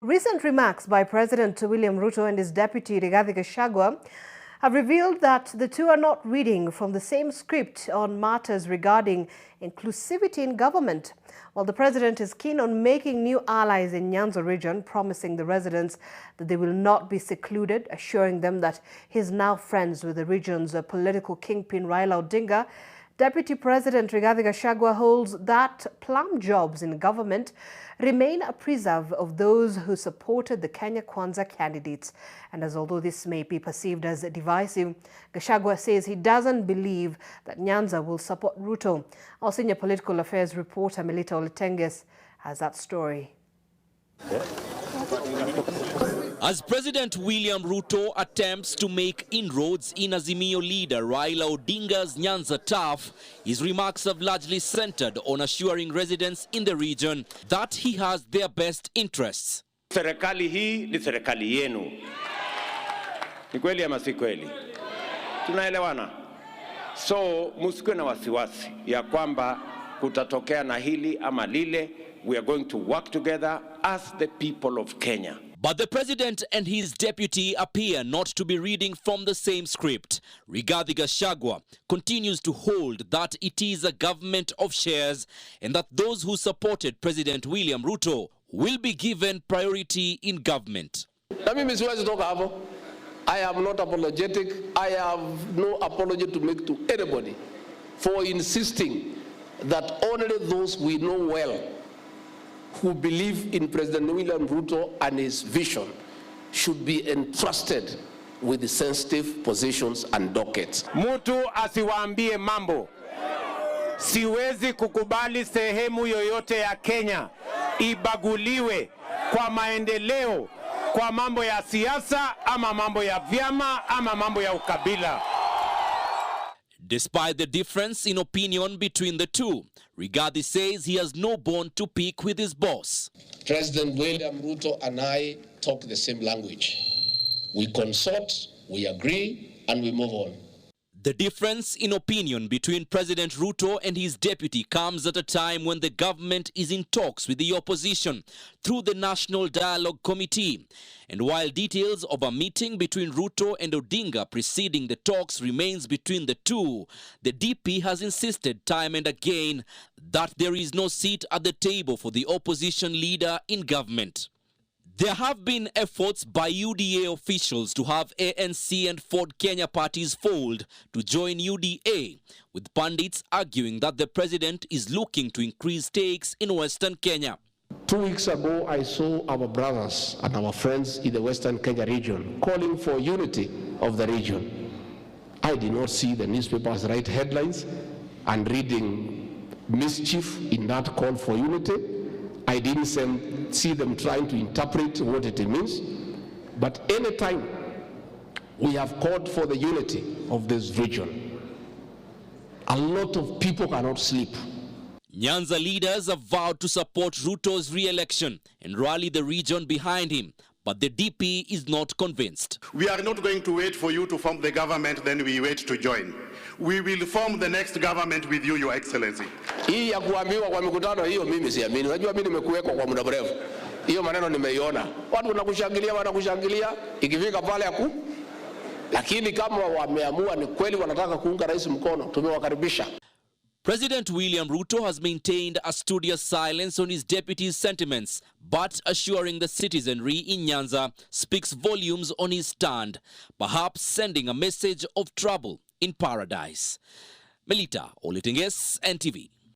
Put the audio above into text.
Recent remarks by President William Ruto and his deputy Rigathi Gachagua have revealed that the two are not reading from the same script on matters regarding inclusivity in government. While the president is keen on making new allies in Nyanza region, promising the residents that they will not be secluded, assuring them that he is now friends with the region's political kingpin Raila Odinga, Deputy President Rigathi Gachagua holds that plum jobs in government remain a preserve of those who supported the Kenya Kwanza candidates. And as although this may be perceived as divisive, Gachagua says he doesn't believe that Nyanza will support Ruto. Our senior political affairs reporter Melita Oletenges has that story. As President William Ruto attempts to make inroads in Azimio leader Raila Odinga's Nyanza turf, his remarks have largely centered on assuring residents in the region that he has their best interests. Serikali hii ni serikali yenu. Ni kweli ama si kweli? Tunaelewana? So msikuwe na wasiwasi ya kwamba kutatokea na hili ama lile. We are going to work together as the people of Kenya. But the president and his deputy appear not to be reading from the same script. Rigathi Gachagua continues to hold that it is a government of shares and that those who supported President William Ruto will be given priority in government. I am not apologetic. I have no apology to make to anybody for insisting that only those we know well who believe in President William Ruto and his vision should be entrusted with the sensitive positions and dockets. Mutu asiwaambie mambo. Siwezi kukubali sehemu yoyote ya Kenya ibaguliwe kwa maendeleo, kwa mambo ya siasa ama mambo ya vyama ama mambo ya ukabila. Despite the difference in opinion between the two, Rigathi says he has no bone to pick with his boss. President William Ruto and I talk the same language. We consult, we agree, and we move on. The difference in opinion between President Ruto and his deputy comes at a time when the government is in talks with the opposition through the National Dialogue Committee. And while details of a meeting between Ruto and Odinga preceding the talks remains between the two, the DP has insisted time and again that there is no seat at the table for the opposition leader in government. There have been efforts by UDA officials to have ANC and Ford Kenya parties fold to join UDA, with pundits arguing that the president is looking to increase stakes in Western Kenya. 2 weeks ago, I saw our brothers and our friends in the Western Kenya region calling for unity of the region. I did not see the newspapers write headlines and reading mischief in that call for unity. I didn't see them trying to interpret what it means. But anytime we have called for the unity of this region, a lot of people cannot sleep. Nyanza leaders have vowed to support Ruto's re-election and rally the region behind him. But the DP is not convinced. We are not going to wait for you to form the government, then we wait to join. We will form the next government with you, Your Excellency. Hii ya kuambiwa kwa mikutano hiyo mimi siamini. Unajua mimi nimekuwekwa kwa muda mrefu. Hiyo maneno nimeiona. Watu wanakushangilia, ikifika pale lakini kama wameamua ni kweli wanataka kuunga rais mkono, tumewakaribisha. President William Ruto has maintained a studious silence on his deputy's sentiments, but assuring the citizenry in Nyanza speaks volumes on his stand, perhaps sending a message of trouble in paradise. Melita Oletenges, NTV.